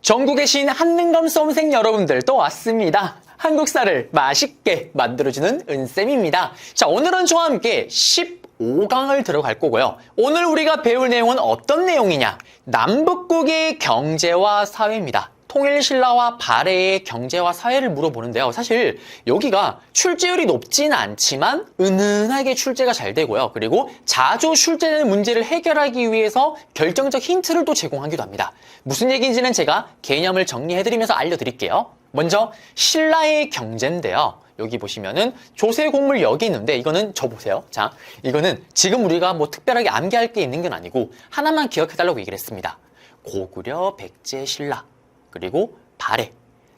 전국에 계신 한능검 수험생 여러분들 또 왔습니다. 한국사를 맛있게 만들어주는 은쌤입니다. 자, 오늘은 저와 함께 15강을 들어갈 거고요. 오늘 우리가 배울 내용은 어떤 내용이냐? 남북국의 경제와 사회입니다. 통일신라와 발해의 경제와 사회를 물어보는데요. 사실 여기가 출제율이 높진 않지만 은은하게 출제가 잘 되고요. 그리고 자주 출제되는 문제를 해결하기 위해서 결정적 힌트를 또 제공하기도 합니다. 무슨 얘기인지는 제가 개념을 정리해드리면서 알려드릴게요. 먼저 신라의 경제인데요. 여기 보시면은 조세곡물 여기 있는데 이거는 저 보세요. 자, 이거는 지금 우리가 뭐 특별하게 암기할 게 있는 건 아니고 하나만 기억해달라고 얘기를 했습니다. 고구려, 백제, 신라, 그리고 발해,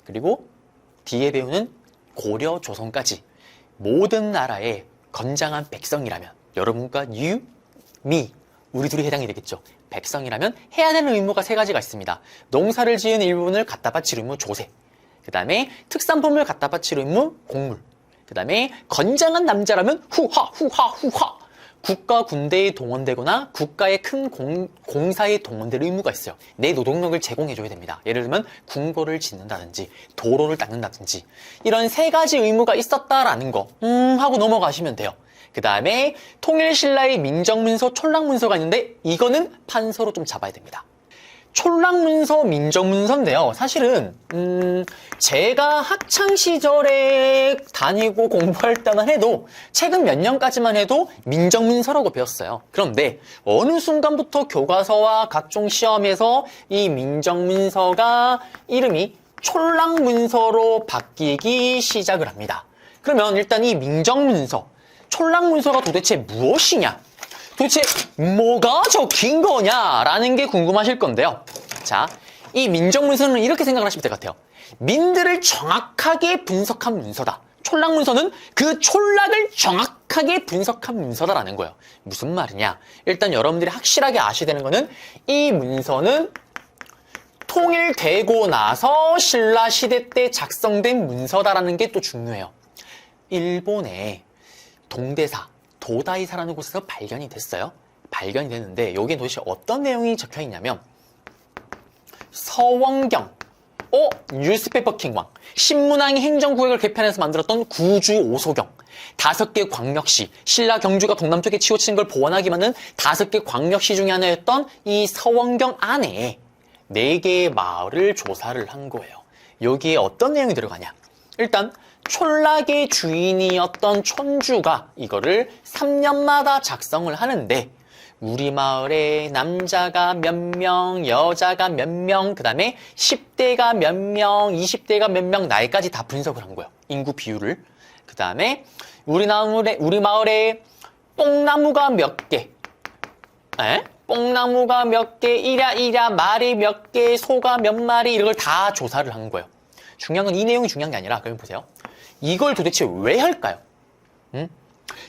그리고 뒤에 배우는 고려, 조선까지 모든 나라의 건장한 백성이라면 여러분과 유, 미, 우리 둘이 해당이 되겠죠. 백성이라면 해야 되는 의무가 세 가지가 있습니다. 농사를 지은 일부분을 갖다 바칠 의무 조세, 그 다음에 특산품을 갖다 바칠 의무 곡물, 그 다음에 건장한 남자라면 후하. 국가 군대에 동원되거나 국가의 큰 공사에 동원될 의무가 있어요. 내 노동력을 제공해줘야 됩니다. 예를 들면 궁궐을 짓는다든지 도로를 닦는다든지 이런 세 가지 의무가 있었다라는 거 하고 넘어가시면 돼요. 그 다음에 통일신라의 민정문서, 촌락문서가 있는데 이거는 판서로 좀 잡아야 됩니다. 촌락문서, 민정문서인데요. 사실은 제가 학창시절에 다니고 공부할 때만 해도 최근 몇 년까지만 해도 민정문서라고 배웠어요. 그런데 어느 순간부터 교과서와 각종 시험에서 이 민정문서가 이름이 촌락문서로 바뀌기 시작을 합니다. 그러면 일단 이 민정문서, 촌락문서가 도대체 무엇이냐? 도대체 뭐가 적힌 거냐라는 게 궁금하실 건데요. 자, 이 민정문서는 이렇게 생각을 하시면 될 것 같아요. 민들을 정확하게 분석한 문서다. 촌락문서는 그 촌락을 정확하게 분석한 문서다라는 거예요. 무슨 말이냐? 일단 여러분들이 확실하게 아셔야 되는 거는 이 문서는 통일되고 나서 신라 시대 때 작성된 문서다라는 게 또 중요해요. 일본의 동대사, 도다이사라는 곳에서 발견이 됐어요. 발견이 됐는데 여기에 도대체 어떤 내용이 적혀 있냐면 서원경, 뉴스페이퍼 킹왕, 신문왕이 행정구역을 개편해서 만들었던 구주 오소경, 5개 광역시, 신라 경주가 동남쪽에 치우친 걸 보완하기 위한 5개 광역시 중에 하나였던 이 서원경 안에 4개의 마을을 조사를 한 거예요. 여기에 어떤 내용이 들어가냐? 일단 촌락의 주인이었던 촌주가 이거를 3년마다 작성을 하는데 우리 마을에 남자가 몇 명, 여자가 몇 명, 그 다음에 10대가 몇 명, 20대가 몇 명, 나이까지 다 분석을 한 거예요. 인구 비율을. 그 다음에 우리 마을에 뽕나무가 몇 개, 뽕나무가 몇 개, 이랴, 말이 몇 개, 소가 몇 마리, 이걸 다 조사를 한 거예요. 중요한 건 이 내용이 중요한 게 아니라, 그럼 보세요. 이걸 도대체 왜 할까요?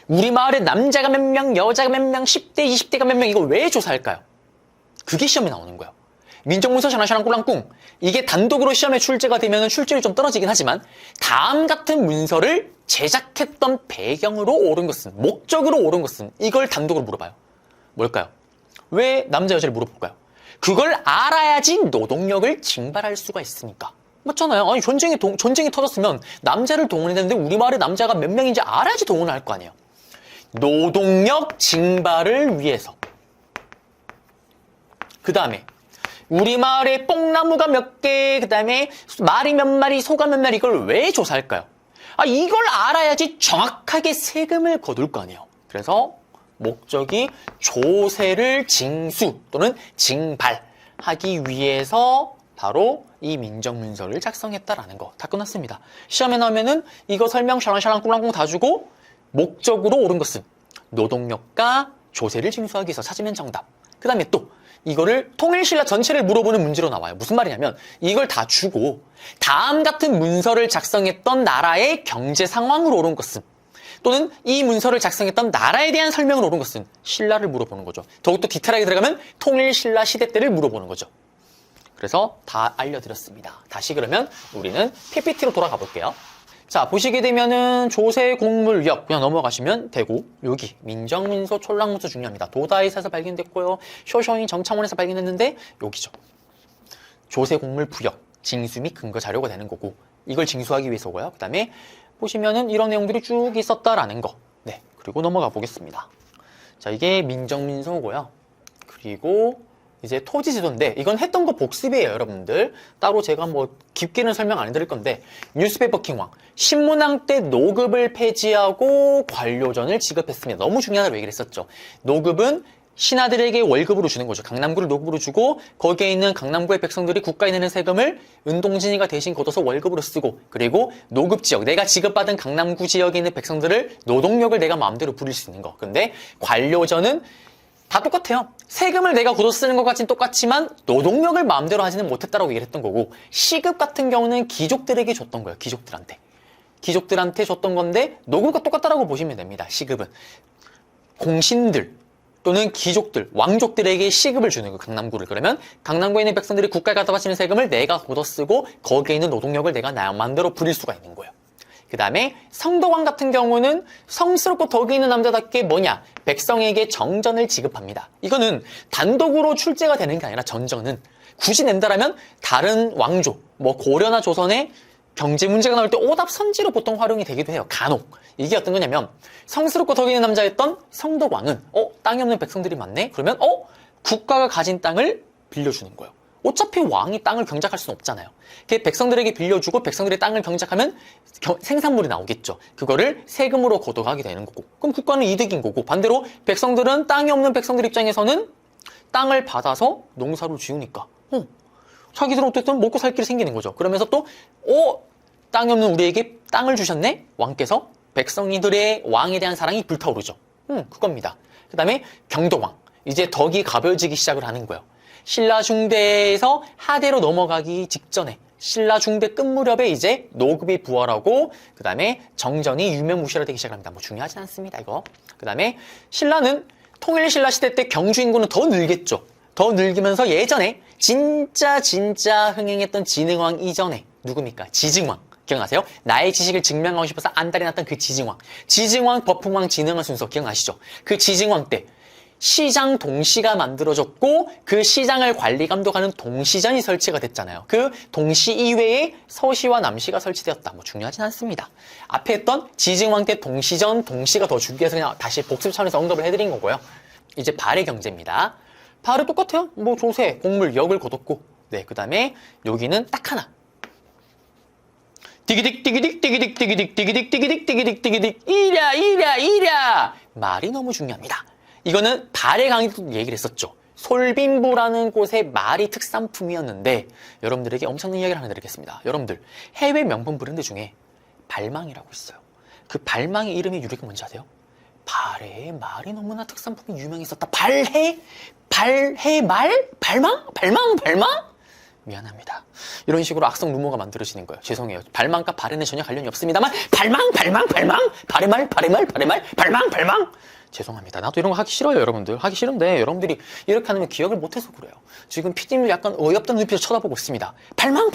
우리 마을에 남자가 몇 명, 여자가 몇 명, 10대, 20대가 몇 명, 이걸 왜 조사할까요? 그게 시험에 나오는 거예요. 민정문서 샤랑샤랑 꿀랑꿍. 이게 단독으로 시험에 출제가 되면 출제율이 좀 떨어지긴 하지만 다음 같은 문서를 제작했던 배경으로 옳은 것은, 목적으로 옳은 것은 이걸 단독으로 물어봐요. 뭘까요? 왜 남자, 여자를 물어볼까요? 그걸 알아야지 노동력을 징발할 수가 있으니까. 맞잖아요. 아니, 전쟁이 터졌으면 남자를 동원했는데 우리 마을에 남자가 몇 명인지 알아야지 동원을 할 거 아니에요. 노동력 징발을 위해서. 그 다음에 우리 마을에 뽕나무가 몇 개, 그 다음에 말이 몇 마리, 소가 몇 마리, 이걸 왜 조사할까요? 이걸 알아야지 정확하게 세금을 거둘 거 아니에요. 그래서 목적이 조세를 징수 또는 징발하기 위해서 바로 이 민정문서를 작성했다라는 거. 다 끝났습니다. 시험에 나오면은 이거 설명 샤랑샤랑 꿀랑꿍 다 주고 목적으로 옳은 것은 노동력과 조세를 징수하기 위해서 찾으면 정답. 그 다음에 또 이거를 통일신라 전체를 물어보는 문제로 나와요. 무슨 말이냐면 이걸 다 주고 다음 같은 문서를 작성했던 나라의 경제 상황으로 옳은 것은 또는 이 문서를 작성했던 나라에 대한 설명으로 옳은 것은 신라를 물어보는 거죠. 더욱더 디테일하게 들어가면 통일신라 시대 때를 물어보는 거죠. 그래서 다 알려드렸습니다. 다시 그러면 우리는 PPT로 돌아가 볼게요. 자, 보시게 되면은 조세곡물역 그냥 넘어가시면 되고, 여기 민정문서, 촌락문서 중요합니다. 도다이사에서 발견됐고요. 쇼쇼인 정창원에서 발견했는데 여기죠. 조세 곡물 부역, 징수 및 근거 자료가 되는 거고 이걸 징수하기 위해서고요. 그 다음에 보시면은 이런 내용들이 쭉 있었다라는 거. 네, 그리고 넘어가 보겠습니다. 자, 이게 민정민소고요. 그리고 이제 토지지도인데 이건 했던 거 복습이에요, 여러분들. 따로 제가 뭐 깊게는 설명 안 해드릴 건데 뉴스페이퍼 킹왕 신문왕 때 노급을 폐지하고 관료전을 지급했습니다. 너무 중요하다고 얘기를 했었죠. 노급은 신하들에게 월급으로 주는 거죠. 강남구를 노급으로 주고 거기에 있는 강남구의 백성들이 국가에 내는 세금을 은동진이가 대신 걷어서 월급으로 쓰고 그리고 노급 지역, 내가 지급받은 강남구 지역에 있는 백성들을 노동력을 내가 마음대로 부릴 수 있는 거. 근데 관료전은 다 똑같아요. 세금을 내가 걷어 쓰는 것까지는 똑같지만 노동력을 마음대로 하지는 못했다라고 얘기를 했던 거고 시급 같은 경우는 귀족들에게 줬던 거예요. 귀족들한테 줬던 건데 노급과 똑같다라고 보시면 됩니다. 시급은 공신들 또는 귀족들, 왕족들에게 시급을 주는 거예요. 강남구를. 그러면 강남구에 있는 백성들이 국가에 갖다 바치는 세금을 내가 걷어쓰고 거기에 있는 노동력을 내가 나만대로 부릴 수가 있는 거예요. 그 다음에 성덕왕 같은 경우는 성스럽고 덕이 있는 남자답게 뭐냐? 백성에게 정전을 지급합니다. 이거는 단독으로 출제가 되는 게 아니라 전전은 굳이 낸다라면 다른 왕조, 뭐 고려나 조선의 경제 문제가 나올 때 오답선지로 보통 활용이 되기도 해요. 간혹. 이게 어떤 거냐면 성스럽고 덕이 있는 남자였던 성덕왕은 땅이 없는 백성들이 많네? 그러면 국가가 가진 땅을 빌려주는 거예요. 어차피 왕이 땅을 경작할 수는 없잖아요. 백성들에게 빌려주고 백성들의 땅을 경작하면 생산물이 나오겠죠. 그거를 세금으로 걷어가게 되는 거고 그럼 국가는 이득인 거고 반대로 백성들은 땅이 없는 백성들 입장에서는 땅을 받아서 농사를 지으니까 자기들은 어쨌든 먹고 살 길이 생기는 거죠. 그러면서 또 땅이 없는 우리에게 땅을 주셨네? 왕께서 백성이들의 왕에 대한 사랑이 불타오르죠. 그겁니다. 그 다음에 경도왕. 이제 덕이 가벼워지기 시작을 하는 거예요. 신라 중대에서 하대로 넘어가기 직전에 신라 중대 끝 무렵에 이제 노급이 부활하고 그 다음에 정전이 유명무실화 되기 시작합니다. 뭐 중요하진 않습니다, 이거. 그 다음에 신라는 통일신라 시대 때 경주 인구는 더 늘겠죠. 더 늘기면서 예전에 진짜 흥행했던 진흥왕 이전에 누굽니까? 지증왕. 기억나세요? 나의 지식을 증명하고 싶어서 안달이 났던 그 지증왕. 지증왕, 버풍왕, 진흥왕 순서 기억나시죠? 그 지증왕 때 시장 동시가 만들어졌고 그 시장을 관리 감독하는 동시전이 설치가 됐잖아요. 그 동시 이외에 서시와 남시가 설치되었다. 뭐 중요하진 않습니다. 앞에 했던 지증왕 때 동시전, 동시가 더 중요해서 그냥 다시 복습 차원에서 언급을 해드린 거고요. 이제 발의 경제입니다. 발은 똑같아요. 뭐 조세, 곡물, 역을 거뒀고 그 다음에 여기는 딱 하나. 디기딕 디기딕 디기딕 디기딕 디기딕 디기딕 디기딕 디기딕 이랴 말이 너무 중요합니다. 이거는 발의 강의도 얘기를 했었죠. 솔빈부라는 곳의 말이 특산품이었는데 여러분들에게 엄청난 이야기를 하나 드리겠습니다. 여러분들 해외 명품 브랜드 중에 발망이라고 있어요. 그 발망의 이름의 유래가 뭔지 아세요? 발의 말이 너무나 특산품이 유명했었다. 발해 말? 발망? 미안합니다. 이런 식으로 악성 루머가 만들어지는 거예요. 죄송해요. 발망과 발에는 전혀 관련이 없습니다만 발망 발의 말 발망 죄송합니다. 나도 이런 거 하기 싫어요, 여러분들. 하기 싫은데 여러분들이 이렇게 하면 기억을 못해서 그래요. 지금 PD님 약간 어이없던 눈빛으로 쳐다보고 있습니다. 발망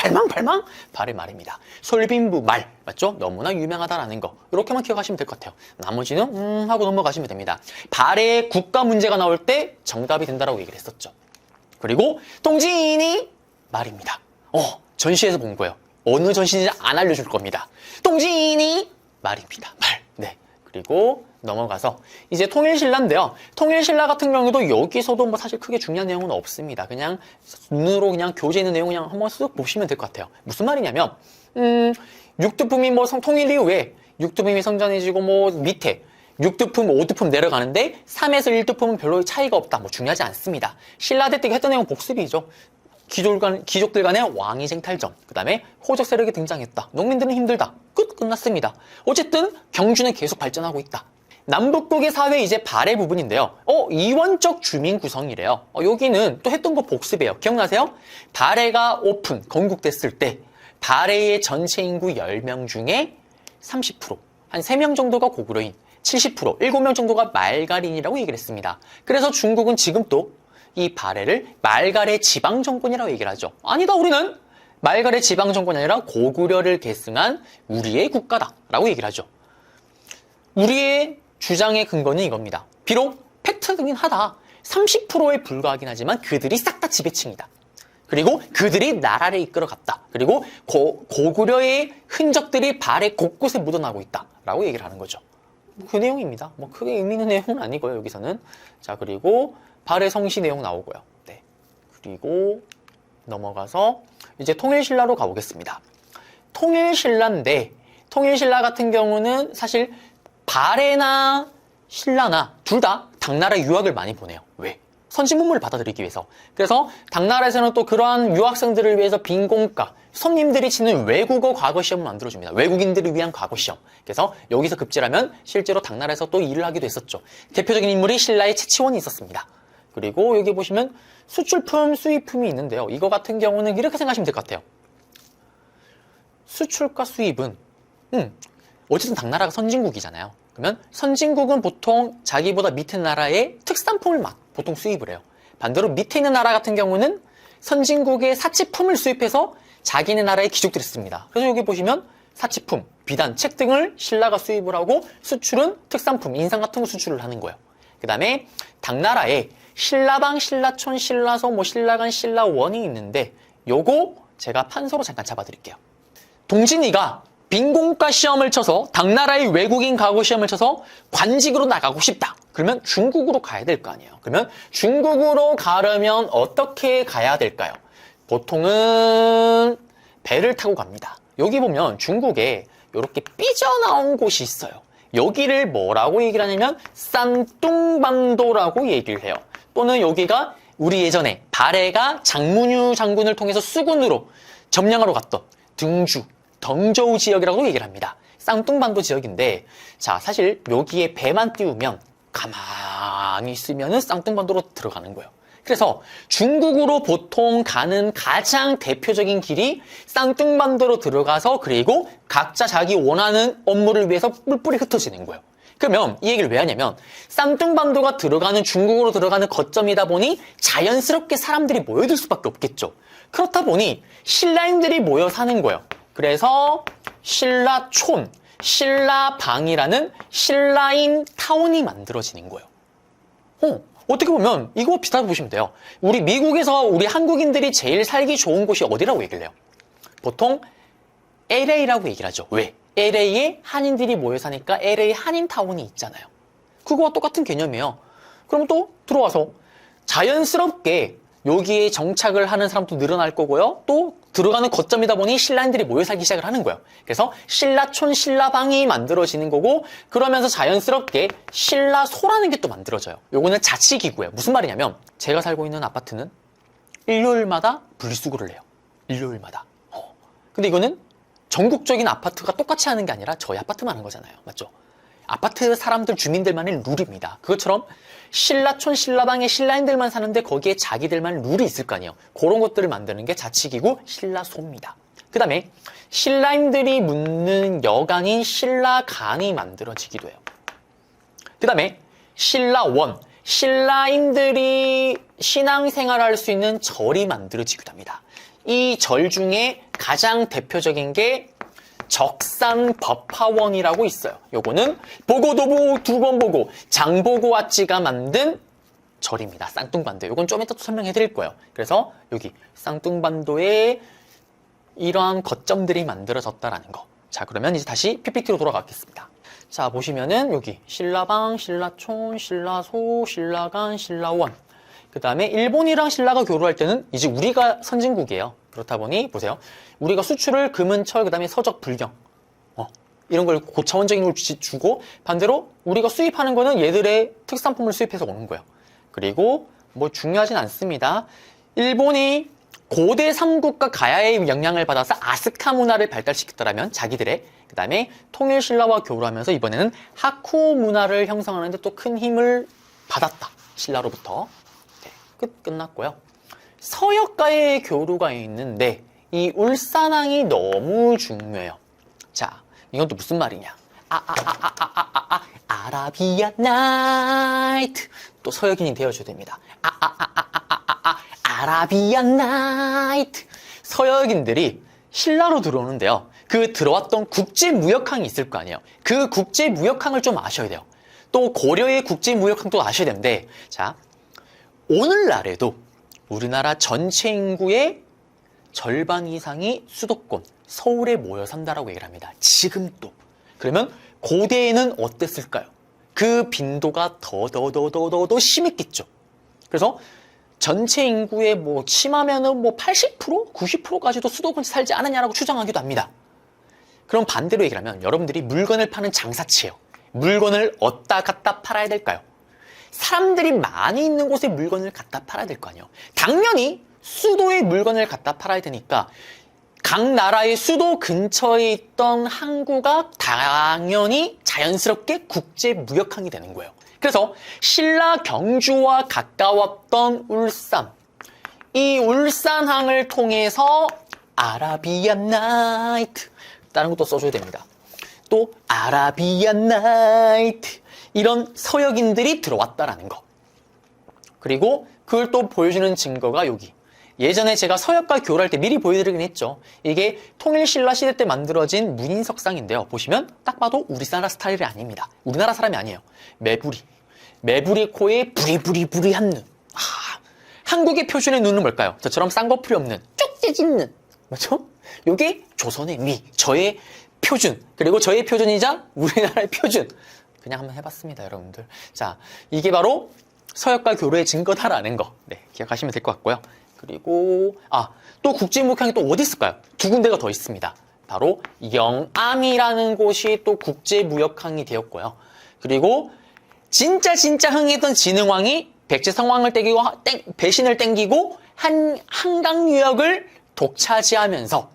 발의 말입니다. 솔빈부 말 맞죠? 너무나 유명하다라는 거 이렇게만 기억하시면 될 것 같아요. 나머지는 하고 넘어가시면 됩니다. 발의 국가 문제가 나올 때 정답이 된다라고 얘기를 했었죠. 그리고 동진이 말입니다. 전시에서 본 거예요. 어느 전시인지 안 알려줄 겁니다. 동진이 말입니다. 말. 네. 그리고 넘어가서 이제 통일신라인데요. 통일신라 같은 경우도 여기서도 뭐 사실 크게 중요한 내용은 없습니다. 그냥 눈으로 그냥 교재에 있는 내용 그냥 한번 쓱 보시면 될 것 같아요. 무슨 말이냐면 육두품이 뭐 통일 이후에 육두품이 성장해지고 뭐 밑에 6두품, 5두품 내려가는데 3에서 1두품은 별로 차이가 없다. 뭐 중요하지 않습니다. 신라대 때 했던 내용은 복습이죠. 귀족들 간의 왕위 쟁탈전, 그 다음에 호적 세력이 등장했다. 농민들은 힘들다. 끝났습니다. 어쨌든 경주는 계속 발전하고 있다. 남북국의 사회 이제 발해 부분인데요. 이원적 주민 구성이래요. 여기는 또 했던 거 복습이에요. 기억나세요? 발해가 오픈, 건국됐을 때 발해의 전체 인구 10명 중에 30%, 한 3명 정도가 고구려인, 70%, 7명 정도가 말갈인이라고 얘기를 했습니다. 그래서 중국은 지금 또 이 발해를 말갈의 지방정권이라고 얘기를 하죠. 아니다, 우리는 말갈의 지방정권이 아니라 고구려를 계승한 우리의 국가다라고 얘기를 하죠. 우리의 주장의 근거는 이겁니다. 비록 팩트긴 하다. 30%에 불과하긴 하지만 그들이 싹 다 지배층이다. 그리고 그들이 나라를 이끌어갔다. 그리고 고구려의 흔적들이 발에 곳곳에 묻어나고 있다라고 얘기를 하는 거죠. 그 내용입니다. 뭐 크게 의미 있는 내용은 아니고요, 여기서는. 자, 그리고 발의 성시 내용 나오고요. 네. 그리고 넘어가서 이제 통일신라로 가보겠습니다. 통일신라인데, 통일신라 같은 경우는 사실 발해나 신라나 둘 다 당나라 유학을 많이 보내요. 왜? 선진문물을 받아들이기 위해서. 그래서 당나라에서는 또 그러한 유학생들을 위해서 빈공과 손님들이 치는 외국어 과거 시험을 만들어줍니다. 외국인들을 위한 과거 시험. 그래서 여기서 급제라면 실제로 당나라에서 또 일을 하기도 했었죠. 대표적인 인물이 신라의 채치원이 있었습니다. 그리고 여기 보시면 수출품, 수입품이 있는데요. 이거 같은 경우는 이렇게 생각하시면 될 것 같아요. 수출과 수입은 어쨌든 당나라가 선진국이잖아요. 그러면 선진국은 보통 자기보다 밑에 나라의 특산품을 보통 수입을 해요. 반대로 밑에 있는 나라 같은 경우는 선진국의 사치품을 수입해서 자기네 나라의 귀족들이 씁니다. 그래서 여기 보시면 사치품, 비단, 책 등을 신라가 수입을 하고 수출은 특산품, 인상 같은 거 수출을 하는 거예요. 그 다음에 당나라에 신라방, 신라촌, 신라소, 신라간, 신라원이 있는데 요거 제가 판서로 잠깐 잡아드릴게요. 동진이가 빈공과 시험을 쳐서 당나라의 외국인 가고 시험을 쳐서 관직으로 나가고 싶다. 그러면 중국으로 가야 될 거 아니에요. 그러면 중국으로 가려면 어떻게 가야 될까요? 보통은 배를 타고 갑니다. 여기 보면 중국에 이렇게 삐져나온 곳이 있어요. 여기를 뭐라고 얘기를 하냐면 싼뚱반도라고 얘기를 해요. 또는 여기가 우리 예전에 발해가 장문유 장군을 통해서 수군으로 점령하러 갔던 등주, 덩저우 지역이라고 얘기를 합니다. 쌍뚱반도 지역인데, 자, 사실 여기에 배만 띄우면 가만히 있으면은 쌍뚱반도로 들어가는 거예요. 그래서 중국으로 보통 가는 가장 대표적인 길이 쌍뚱반도로 들어가서 그리고 각자 자기 원하는 업무를 위해서 뿔뿔이 흩어지는 거예요. 그러면 이 얘기를 왜 하냐면 쌍뚱반도가 들어가는 중국으로 들어가는 거점이다 보니 자연스럽게 사람들이 모여들 수밖에 없겠죠. 그렇다 보니 신라인들이 모여 사는 거예요. 그래서 신라촌, 신라방이라는 신라인 타운이 만들어지는 거예요. 어떻게 보면 이거 비슷하게 보시면 돼요. 우리 미국에서 우리 한국인들이 제일 살기 좋은 곳이 어디라고 얘기를 해요? 보통 LA라고 얘기를 하죠. 왜? LA에 한인들이 모여 사니까 LA 한인타운이 있잖아요. 그거와 똑같은 개념이에요. 그럼 또 들어와서 자연스럽게 여기에 정착을 하는 사람도 늘어날 거고요. 또 들어가는 거점이다 보니 신라인들이 모여 살기 시작을 하는 거예요. 그래서 신라촌, 신라방이 만들어지는 거고 그러면서 자연스럽게 신라소라는 게 또 만들어져요. 요거는 자치기구예요. 무슨 말이냐면 제가 살고 있는 아파트는 일요일마다 분리수거를 해요. 일요일마다. 근데 이거는 전국적인 아파트가 똑같이 하는 게 아니라 저희 아파트만 하는 거잖아요. 맞죠? 아파트 사람들 주민들만의 룰입니다. 그것처럼 신라촌, 신라방에 신라인들만 사는데 거기에 자기들만 룰이 있을 거 아니에요. 그런 것들을 만드는 게 자치기구 신라소입니다. 그 다음에 신라인들이 묻는 여강인 신라간이 만들어지기도 해요. 그 다음에 신라원, 신라인들이 신앙생활을 할 수 있는 절이 만들어지기도 합니다. 이 절 중에 가장 대표적인 게 적산법화원이라고 있어요. 요거는 보고도보 두 번 보고 장보고아찌가 만든 절입니다. 쌍뚱반도. 요건 좀 이따 또 설명해 드릴 거예요. 그래서 여기 쌍뚱반도에 이러한 거점들이 만들어졌다라는 거. 자, 그러면 이제 다시 PPT로 돌아가겠습니다. 자, 보시면은 여기 신라방, 신라촌, 신라소, 신라간, 신라원. 그 다음에 일본이랑 신라가 교류할 때는 이제 우리가 선진국이에요. 그렇다 보니 보세요. 우리가 수출을 금은 철, 그 다음에 서적, 불경 이런 걸 고차원적인 걸 주고 반대로 우리가 수입하는 거는 얘들의 특산품을 수입해서 오는 거예요. 그리고 뭐 중요하진 않습니다. 일본이 고대 삼국과 가야의 영향을 받아서 아스카 문화를 발달시켰더라면 자기들의 그 다음에 통일신라와 교류하면서 이번에는 하쿠 문화를 형성하는데 또 큰 힘을 받았다. 신라로부터. 네, 끝났고요. 서역과의 교류가 있는데 이 울산항이 너무 중요해요. 자, 이건 또 무슨 말이냐? 아라비아 나이트. 또 서역인이 되어줘야 됩니다. 아라비아 나이트. 서역인들이 신라로 들어오는데요. 그 들어왔던 국제무역항이 있을 거 아니에요. 그 국제무역항을 좀 아셔야 돼요. 또 고려의 국제무역항도 아셔야 되는데, 자, 오늘날에도 우리나라 전체 인구의 절반 이상이 수도권, 서울에 모여 산다라고 얘기를 합니다. 지금 또. 그러면 고대에는 어땠을까요? 그 빈도가 더 심했겠죠. 그래서 전체 인구의 심하면은 80%? 90%까지도 수도권에 살지 않았냐라고 추정하기도 합니다. 그럼 반대로 얘기를 하면 여러분들이 물건을 파는 장사치예요. 물건을 어디다 갖다 팔아야 될까요? 사람들이 많이 있는 곳에 물건을 갖다 팔아야 될 거 아니에요. 당연히 수도에 물건을 갖다 팔아야 되니까 각 나라의 수도 근처에 있던 항구가 당연히 자연스럽게 국제 무역항이 되는 거예요. 그래서 신라 경주와 가까웠던 울산, 이 울산항을 통해서 아라비안 나이트, 다른 것도 써줘야 됩니다. 또 아라비안 나이트, 이런 서역인들이 들어왔다라는 거. 그리고 그걸 또 보여주는 증거가 여기. 예전에 제가 서역과 교류할 때 미리 보여드리긴 했죠. 이게 통일신라 시대 때 만들어진 문인석상인데요. 보시면 딱 봐도 우리나라 스타일이 아닙니다. 우리나라 사람이 아니에요. 매부리. 매부리 코에 부리부리부리한 눈. 한국의 표준의 눈은 뭘까요? 저처럼 쌍꺼풀이 없는 쭉 찢은 눈. 맞죠? 이게 조선의 미, 저의 표준. 그리고 저의 표준이자 우리나라의 표준. 그냥 한번 해봤습니다, 여러분들. 자, 이게 바로 서역과 교류의 증거다라는 거. 네, 기억하시면 될 것 같고요. 그리고 또 국제무역항이 또 어디 있을까요? 두 군데가 더 있습니다. 바로 영암이라는 곳이 또 국제무역항이 되었고요. 그리고 진짜 흥했던 진흥왕이 백제성왕을 배신을 땡기고 한강 유역을 독차지하면서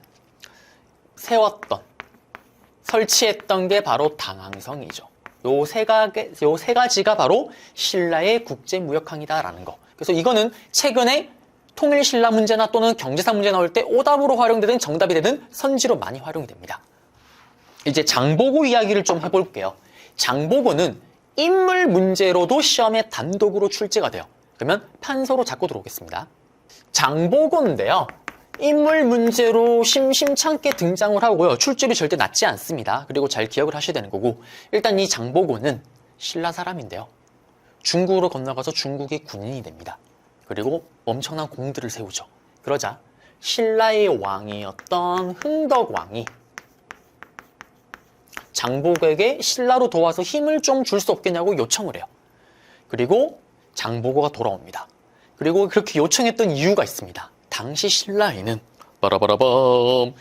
설치했던 게 바로 당항성이죠. 요 세 가지가 바로 신라의 국제무역항이다라는 거. 그래서 이거는 최근에 통일신라 문제나 또는 경제사 문제 나올 때 오답으로 활용되든 정답이 되든 선지로 많이 활용이 됩니다. 이제 장보고 이야기를 좀 해볼게요. 장보고는 인물 문제로도 시험에 단독으로 출제가 돼요. 그러면 판서로 잡고 들어오겠습니다. 장보고인데요. 인물 문제로 심심찮게 등장을 하고요. 출제율이 절대 낮지 않습니다. 그리고 잘 기억을 하셔야 되는 거고, 일단 이 장보고는 신라 사람인데요. 중국으로 건너가서 중국의 군인이 됩니다. 그리고 엄청난 공들을 세우죠. 그러자 신라의 왕이었던 흥덕왕이 장보고에게 신라로 도와서 힘을 좀 줄 수 없겠냐고 요청을 해요. 그리고 장보고가 돌아옵니다. 그리고 그렇게 요청했던 이유가 있습니다. 당시 신라에는 빠라바라밤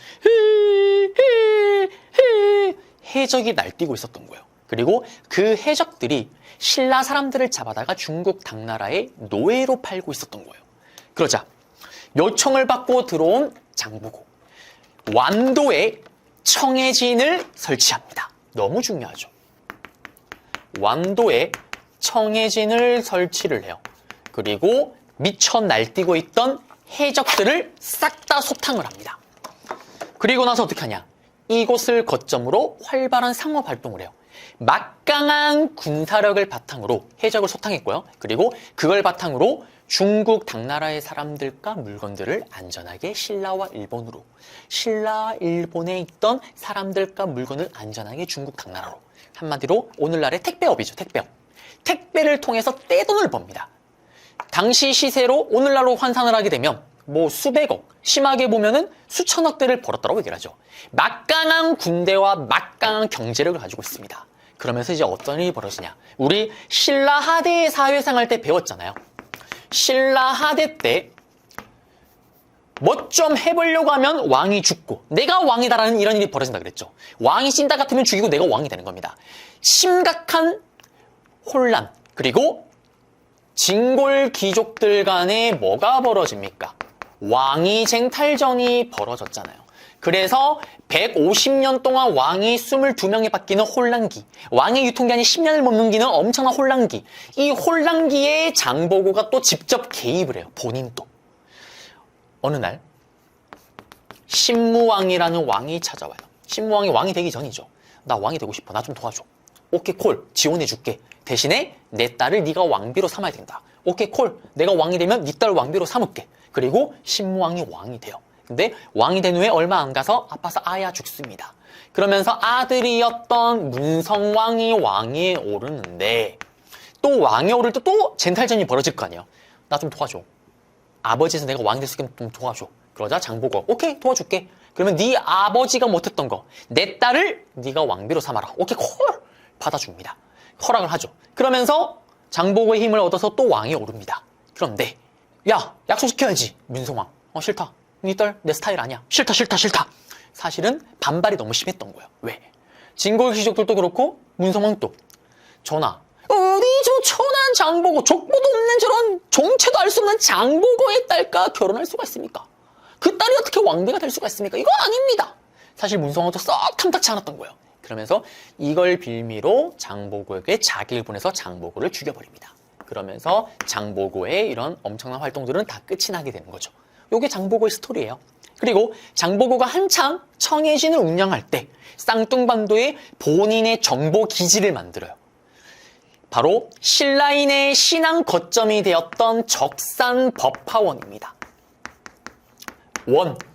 해적이 날뛰고 있었던 거예요. 그리고 그 해적들이 신라 사람들을 잡아다가 중국 당나라에 노예로 팔고 있었던 거예요. 그러자 요청을 받고 들어온 장보고, 완도에 청해진을 설치합니다. 너무 중요하죠. 완도에 청해진을 설치를 해요. 그리고 미쳐 날뛰고 있던 해적들을 싹 다 소탕을 합니다. 그리고 나서 어떻게 하냐? 이곳을 거점으로 활발한 상업 활동을 해요. 막강한 군사력을 바탕으로 해적을 소탕했고요. 그리고 그걸 바탕으로 중국 당나라의 사람들과 물건들을 안전하게 신라와 일본으로, 신라 일본에 있던 사람들과 물건을 안전하게 중국 당나라로, 한마디로 오늘날의 택배업이죠. 택배업. 택배를 통해서 떼돈을 법니다. 당시 시세로 오늘날로 환산을 하게 되면 수백억, 심하게 보면은 수천억대를 벌었다고 얘기를 하죠. 막강한 군대와 막강한 경제력을 가지고 있습니다. 그러면서 이제 어떤 일이 벌어지냐? 우리 신라 하대의 사회생활 때 배웠잖아요. 신라 하대 때 뭐 좀 해보려고 하면 왕이 죽고 내가 왕이다라는 이런 일이 벌어진다 그랬죠. 왕이 찐따 같으면 죽이고 내가 왕이 되는 겁니다. 심각한 혼란, 그리고 진골 귀족들 간에 뭐가 벌어집니까? 왕위쟁 탈전이 벌어졌잖아요. 그래서 150년 동안 왕이 22명이 바뀌는 혼란기, 왕의 유통기한이 10년을 못 넘기는 엄청난 혼란기, 이 혼란기에 장보고가 또 직접 개입을 해요. 본인 또. 어느 날 신무왕이라는 왕이 찾아와요. 신무왕이 왕이 되기 전이죠. 나 왕이 되고 싶어. 나 좀 도와줘. 오케이 콜, 지원해줄게. 대신에 내 딸을 네가 왕비로 삼아야 된다. 오케이 콜, 내가 왕이 되면 네 딸 왕비로 삼을게. 그리고 신무왕이 왕이 돼요. 근데 왕이 된 후에 얼마 안 가서 아파서 아야 죽습니다. 그러면서 아들이었던 문성왕이 왕위에 오르는데, 또 왕이 오를 때 또 젠탈전이 벌어질 거 아니에요. 나 좀 도와줘. 아버지에서 내가 왕이 될 수 있게 좀 도와줘. 그러자 장보고 오케이 도와줄게. 그러면 네 아버지가 못했던 거 내 딸을 네가 왕비로 삼아라. 오케이 콜 받아줍니다. 허락을 하죠. 그러면서 장보고의 힘을 얻어서 또 왕이 오릅니다. 그런데 야 약속시켜야지. 문성왕 싫다. 네 딸 내 스타일 아니야. 싫다. 사실은 반발이 너무 심했던 거예요. 왜? 진골 귀족들도 그렇고 문성왕도 전하 어디 저 천한 장보고 족보도 없는 저런 정체도 알 수 없는 장보고의 딸과 결혼할 수가 있습니까? 그 딸이 어떻게 왕비가 될 수가 있습니까? 이건 아닙니다. 사실 문성왕도 썩 탐탁치 않았던 거예요. 그러면서 이걸 빌미로 장보고에게 자기를 보내서 장보고를 죽여버립니다. 그러면서 장보고의 이런 엄청난 활동들은 다 끝이 나게 되는 거죠. 이게 장보고의 스토리예요. 그리고 장보고가 한창 청해진을 운영할 때 쌍둥반도에 본인의 정보 기지를 만들어요. 바로 신라인의 신앙 거점이 되었던 적산법화원입니다.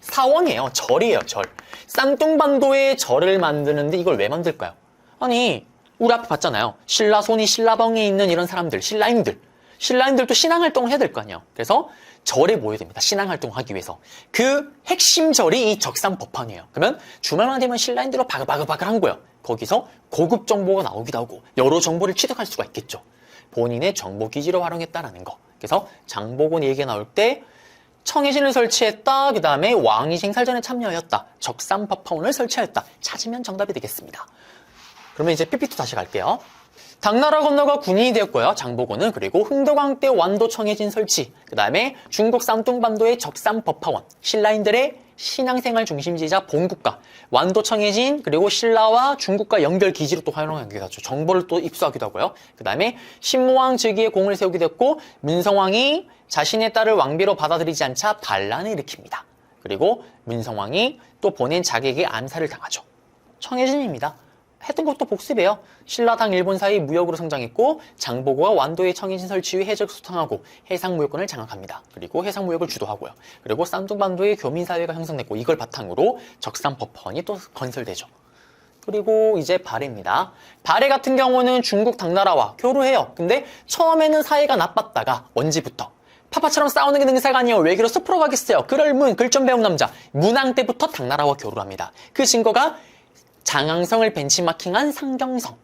사원이에요. 절이에요, 절. 쌍둥반도에 절을 만드는데 이걸 왜 만들까요? 아니, 우리 앞에 봤잖아요. 신라손이 신라벙에 있는 이런 사람들, 신라인들도 신앙활동을 해야 될 거 아니에요. 그래서 절에 모여야 됩니다. 신앙활동을 하기 위해서. 그 핵심 절이 이 적산법화원이에요. 그러면 주말만 되면 신라인들로 바글바글한 거예요. 거기서 고급 정보가 나오기도 하고 여러 정보를 취득할 수가 있겠죠. 본인의 정보기지로 활용했다라는 거. 그래서 장보고 얘기가 나올 때 청해진을 설치했다. 그 다음에 왕위 쟁살전에 참여하였다. 적산법화원을 설치하였다. 찾으면 정답이 되겠습니다. 그러면 이제 PPT 다시 갈게요. 당나라 건너가 군인이 되었고요. 장보고는. 그리고 흥덕왕 때 완도 청해진 설치, 그 다음에 중국 쌍둥반도의 적산법화원, 신라인들의 신앙생활 중심지이자 본국가, 완도 청해진, 그리고 신라와 중국과 연결 기지로 또 활용하기도 하죠. 정보를 또 입수하기도 하고요. 그 다음에 신무왕 즉위에 공을 세우게 됐고, 문성왕이 자신의 딸을 왕비로 받아들이지 않자 반란을 일으킵니다. 그리고 문성왕이 또 보낸 자객에게 암살을 당하죠. 청해진입니다. 했던 것도 복습이에요. 신라당 일본 사이 무역으로 성장했고 장보고가 완도의 청해진 설치 후 해적 소탕하고 해상무역권을 장악합니다. 그리고 해상무역을 주도하고요. 그리고 쌍둥반도의 교민사회가 형성됐고 이걸 바탕으로 적산법화원이 또 건설되죠. 그리고 이제 발해입니다. 발해 같은 경우는 중국 당나라와 교류해요. 근데 처음에는 사이가 나빴다가 언제부터? 파파처럼 싸우는 게 능사가 아니에요. 외교로 숲으로 가겠어요. 그럴 글 좀 배운 남자. 문왕 때부터 당나라와 교류를 합니다. 그 증거가 장항성을 벤치마킹한 상경성,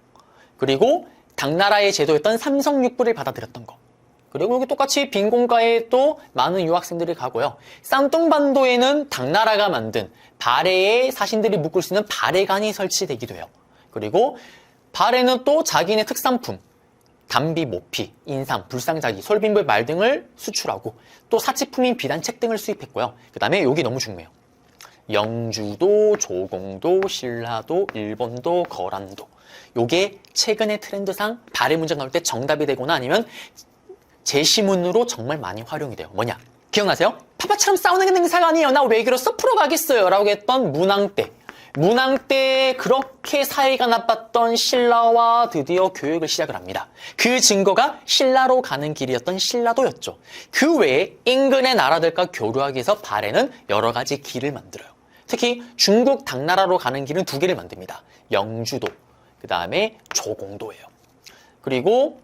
그리고 당나라의 제도였던 삼성육부를 받아들였던 거, 그리고 여기 똑같이 빈곤가에 또 많은 유학생들이 가고요. 쌍둥반도에는 당나라가 만든 발해의 사신들이 묵을 수 있는 발해관이 설치되기도 해요. 그리고 발해는 또 자기네 특산품 담비, 모피, 인삼, 불상자기, 솔빈불 말 등을 수출하고 또 사치품인 비단책 등을 수입했고요. 그 다음에 여기 너무 중요해요. 영주도, 조공도, 신라도, 일본도, 거란도. 요게 최근의 트렌드상 발해 문제 나올 때 정답이 되거나 아니면 제시문으로 정말 많이 활용이 돼요. 뭐냐? 기억나세요? 파파처럼 싸우는 게 능사가 아니에요. 나 외교로 숲으로 가겠어요. 라고 했던 문왕 때. 문왕 때 그렇게 사이가 나빴던 신라와 드디어 교역을 시작을 합니다. 그 증거가 신라로 가는 길이었던 신라도였죠. 그 외에 인근의 나라들과 교류하기 위해서 발해는 여러 가지 길을 만들어요. 특히 중국 당나라로 가는 길은 두 개를 만듭니다. 영주도, 그 다음에 조공도예요. 그리고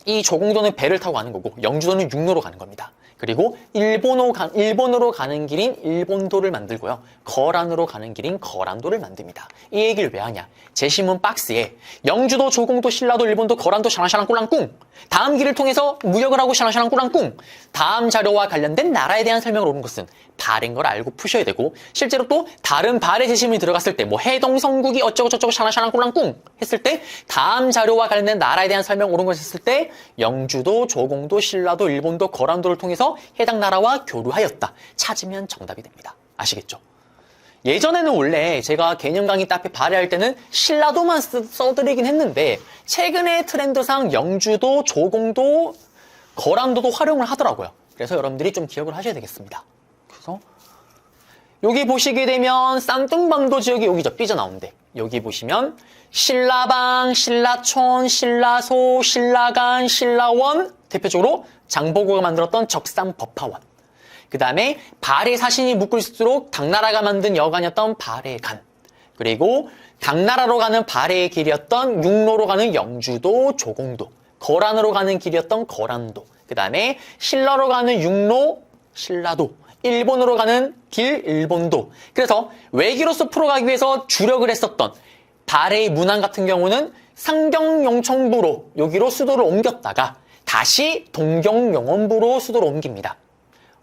이 조공도는 배를 타고 가는 거고 영주도는 육로로 가는 겁니다. 그리고 일본으로 가는 길인 일본도를 만들고요. 거란으로 가는 길인 거란도를 만듭니다. 이 얘기를 왜 하냐? 제시문 박스에 영주도, 조공도, 신라도, 일본도, 거란도, 샤랑샤랑 꿀랑꿍. 다음 길을 통해서 무역을 하고 샤랑샤랑 꿀랑꿍. 다음 자료와 관련된 나라에 대한 설명을 오는 것은 발해인 걸 알고 푸셔야 되고, 실제로 또 다른 발해 제시문이 들어갔을 때 뭐 해동성국이 어쩌고저쩌고 샤랑샤랑 꿀랑꿍 했을 때 다음 자료와 관련된 나라에 대한 설명 오는 것을 했을 때 영주도, 조공도, 신라도, 일본도, 거란도를 통해서 해당 나라와 교류하였다. 찾으면 정답이 됩니다. 아시겠죠? 예전에는 원래 제가 개념 강의 때 앞에 발해할 때는 신라도만 써드리긴 했는데 최근의 트렌드상 영주도, 조공도, 거란도도 활용을 하더라고요. 그래서 여러분들이 좀 기억을 하셔야 되겠습니다. 그래서 여기 보시게 되면 쌍둥반도 지역이 여기죠. 삐져나오는데 여기 보시면 신라방, 신라촌, 신라소, 신라간, 신라원, 대표적으로 장보고가 만들었던 적산법화원, 그 다음에 발해 사신이 묵을수록 당나라가 만든 여관이었던 발해간, 그리고 당나라로 가는 발해의 길이었던 육로로 가는 영주도, 조공도, 거란으로 가는 길이었던 거란도, 그 다음에 신라로 가는 육로, 신라도, 일본으로 가는 길, 일본도. 그래서 외기로서 풀어가기 위해서 주력을 했었던 발해의 문안 같은 경우는 상경영천부로 여기로 수도를 옮겼다가 다시 동경영원부로 수도를 옮깁니다.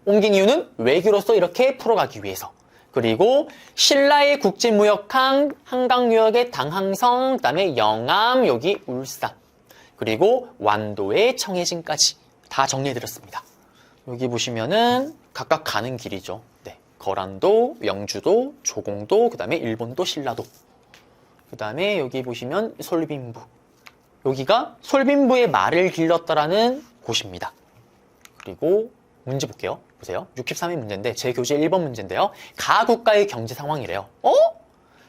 옮긴 이유는 외교로서 이렇게 풀어가기 위해서. 그리고 신라의 국제무역항, 한강유역의 당항성, 그 다음에 영암, 여기 울산, 그리고 완도의 청해진까지 다 정리해드렸습니다. 여기 보시면은 각각 가는 길이죠. 네, 거란도, 영주도, 조공도, 그 다음에 일본도, 신라도. 그 다음에 여기 보시면 솔빈부. 여기가 솔빈부의 말을 길렀다라는 곳입니다. 그리고 문제 볼게요. 보세요. 63의 문제인데 제 교재 1번 문제인데요. 가국가의 경제 상황이래요.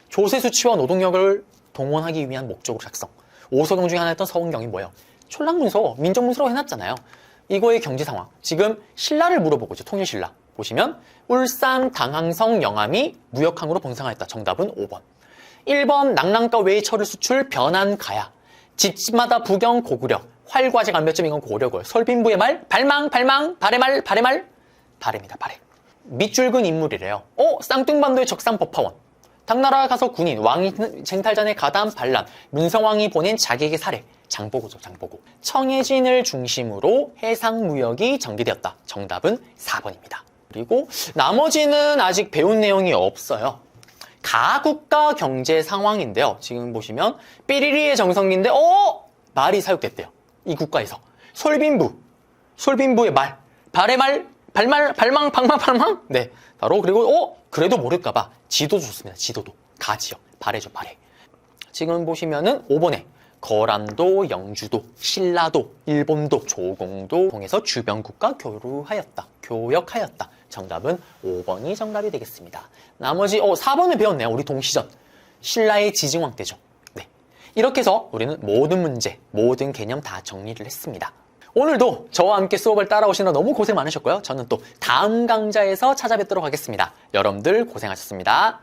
조세 수치와 노동력을 동원하기 위한 목적으로 작성. 5서경 중에 하나였던 서원경이 뭐예요? 촌락문서, 민족문서라고 해놨잖아요. 이거의 경제 상황. 지금 신라를 물어보고 있죠. 통일신라. 보시면 울산, 당항성, 영암이 무역항으로 번성하였다. 정답은 5번. 1번 낙랑가 외의 철을 수출 변한 가야. 집집마다 부경 고구려. 활과제 간 몇 점 이건 고려고요. 설빈부의 말 발망 발해말 발해입니다. 발해. 밑줄근 인물이래요. 쌍둥반도의 적산 법화원. 당나라 가서 군인 왕이 쟁탈전에 가담 반란. 문성왕이 보낸 자객의 사례. 장보고죠. 장보고. 청해진을 중심으로 해상무역이 전개되었다. 정답은 4번입니다. 그리고 나머지는 아직 배운 내용이 없어요. 가국가 경제 상황인데요. 지금 보시면 삐리리의 정성기인데 말이 사용됐대요. 이 국가에서. 솔빈부의 말. 발의 말, 발망. 네. 바로 그리고 그래도 모를까봐 지도도 좋습니다. 지도도. 가지요. 발해죠. 발해. 지금 보시면은 5번에 거란도, 영주도, 신라도, 일본도, 조공도 통해서 주변 국가 교역하였다. 정답은 5번이 정답이 되겠습니다. 나머지 4번을 배웠네요. 우리 동시전. 신라의 지증왕 때죠. 네. 이렇게 해서 우리는 모든 문제, 모든 개념 다 정리를 했습니다. 오늘도 저와 함께 수업을 따라오시느라 너무 고생 많으셨고요. 저는 또 다음 강좌에서 찾아뵙도록 하겠습니다. 여러분들 고생하셨습니다.